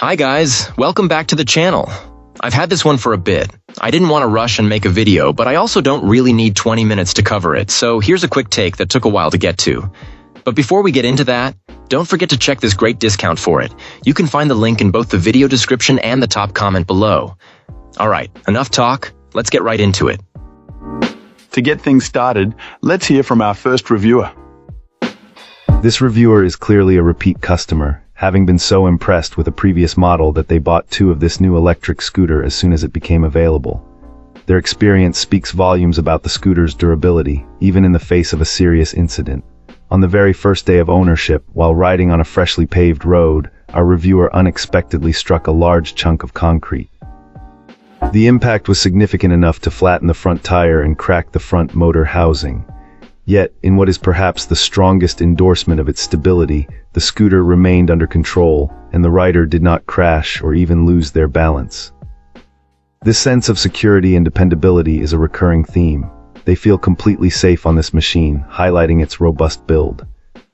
Hi guys, welcome back to the channel. I've had this one for a bit. I didn't want to rush and make a video, but I also don't really need 20 minutes to cover it, so here's a quick take that took a while to get to. But before we get into that, don't forget to check this great discount for it. You can find the link in both the video description and the top comment below. Alright, enough talk, let's get right into it. To get things started, let's hear from our first reviewer. This reviewer is clearly a repeat customer, having been so impressed with a previous model that they bought two of this new electric scooter as soon as it became available. Their experience speaks volumes about the scooter's durability, even in the face of a serious incident. On the very first day of ownership, while riding on a freshly paved road, our reviewer unexpectedly struck a large chunk of concrete. The impact was significant enough to flatten the front tire and crack the front motor housing. Yet, in what is perhaps the strongest endorsement of its stability, the scooter remained under control, and the rider did not crash or even lose their balance. This sense of security and dependability is a recurring theme. They feel completely safe on this machine, highlighting its robust build.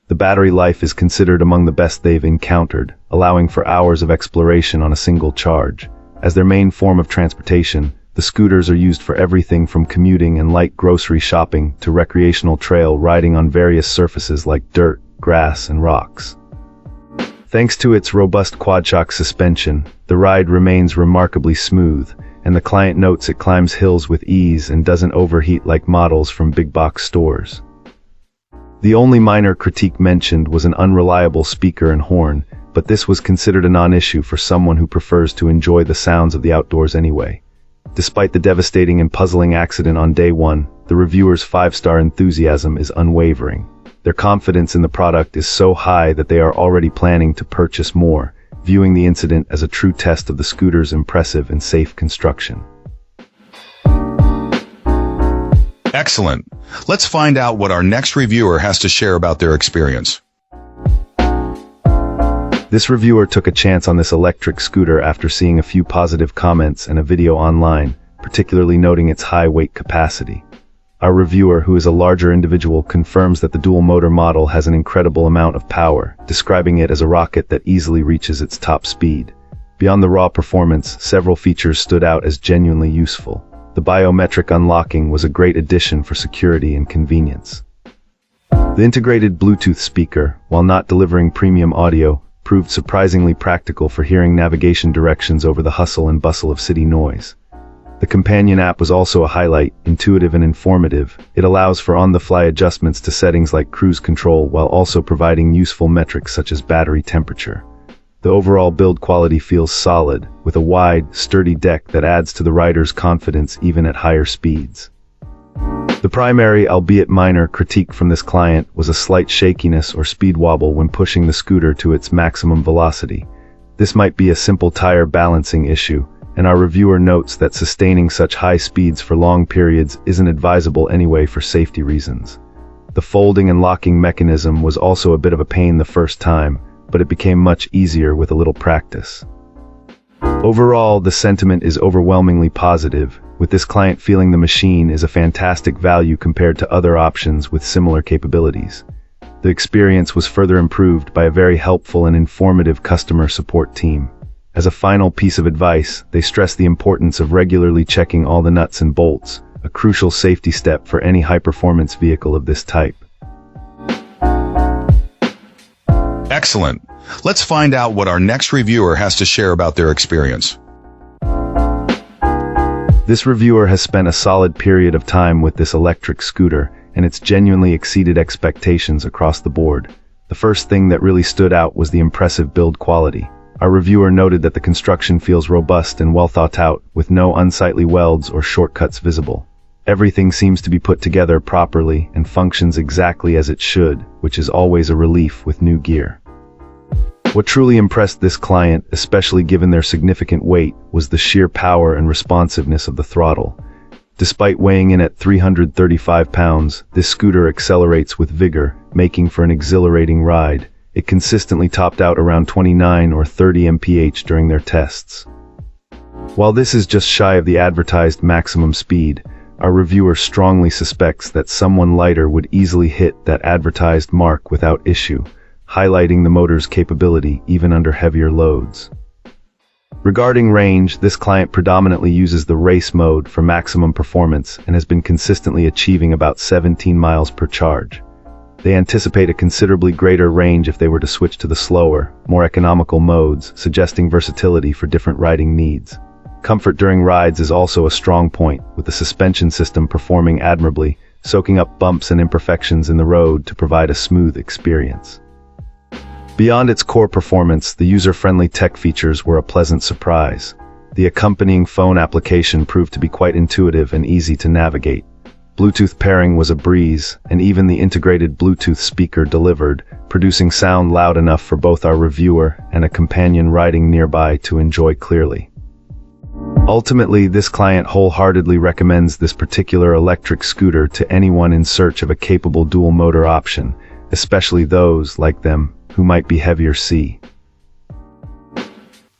The battery life is considered among the best they've encountered, allowing for hours of exploration on a single charge. As their main form of transportation, the scooters are used for everything from commuting and light grocery shopping to recreational trail riding on various surfaces like dirt, grass, and rocks. Thanks to its robust quad-shock suspension, the ride remains remarkably smooth, and the client notes it climbs hills with ease and doesn't overheat like models from big-box stores. The only minor critique mentioned was an unreliable speaker and horn, but this was considered a non-issue for someone who prefers to enjoy the sounds of the outdoors anyway. Despite the devastating and puzzling accident on day one, the reviewer's 5-star enthusiasm is unwavering. Their confidence in the product is so high that they are already planning to purchase more, viewing the incident as a true test of the scooter's impressive and safe construction. Excellent. Let's find out what our next reviewer has to share about their experience. This reviewer took a chance on this electric scooter after seeing a few positive comments and a video online, particularly noting its high weight capacity. Our reviewer, who is a larger individual, confirms that the dual-motor model has an incredible amount of power, describing it as a rocket that easily reaches its top speed. Beyond the raw performance, several features stood out as genuinely useful. The biometric unlocking was a great addition for security and convenience. The integrated Bluetooth speaker, while not delivering premium audio, proved surprisingly practical for hearing navigation directions over the hustle and bustle of city noise. The companion app was also a highlight, intuitive and informative. It allows for on-the-fly adjustments to settings like cruise control while also providing useful metrics such as battery temperature. The overall build quality feels solid, with a wide, sturdy deck that adds to the rider's confidence even at higher speeds. The primary, albeit minor, critique from this client was a slight shakiness or speed wobble when pushing the scooter to its maximum velocity. This might be a simple tire balancing issue, and our reviewer notes that sustaining such high speeds for long periods isn't advisable anyway for safety reasons. The folding and locking mechanism was also a bit of a pain the first time, but it became much easier with a little practice. Overall, the sentiment is overwhelmingly positive, with this client feeling the machine is a fantastic value compared to other options with similar capabilities. The experience was further improved by a very helpful and informative customer support team. As a final piece of advice, they stress the importance of regularly checking all the nuts and bolts, a crucial safety step for any high-performance vehicle of this type. Excellent. Let's find out what our next reviewer has to share about their experience. This reviewer has spent a solid period of time with this electric scooter, and it's genuinely exceeded expectations across the board. The first thing that really stood out was the impressive build quality. Our reviewer noted that the construction feels robust and well thought out, with no unsightly welds or shortcuts visible. Everything seems to be put together properly and functions exactly as it should, which is always a relief with new gear. What truly impressed this client, especially given their significant weight, was the sheer power and responsiveness of the throttle. Despite weighing in at 335 pounds, this scooter accelerates with vigor, making for an exhilarating ride. It consistently topped out around 29 or 30 mph during their tests. While this is just shy of the advertised maximum speed, our reviewer strongly suspects that someone lighter would easily hit that advertised mark without issue, highlighting the motor's capability even under heavier loads. Regarding range, this client predominantly uses the race mode for maximum performance and has been consistently achieving about 17 miles per charge. They anticipate a considerably greater range if they were to switch to the slower, more economical modes, suggesting versatility for different riding needs. Comfort during rides is also a strong point, with the suspension system performing admirably, soaking up bumps and imperfections in the road to provide a smooth experience. Beyond its core performance, the user-friendly tech features were a pleasant surprise. The accompanying phone application proved to be quite intuitive and easy to navigate. Bluetooth pairing was a breeze, and even the integrated Bluetooth speaker delivered, producing sound loud enough for both our reviewer and a companion riding nearby to enjoy clearly. Ultimately, this client wholeheartedly recommends this particular electric scooter to anyone in search of a capable dual-motor option, especially those, like them, who might be heavier C.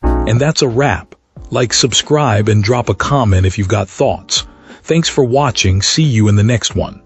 And that's a wrap. Like, subscribe, and drop a comment if you've got thoughts. Thanks for watching. See you in the next one.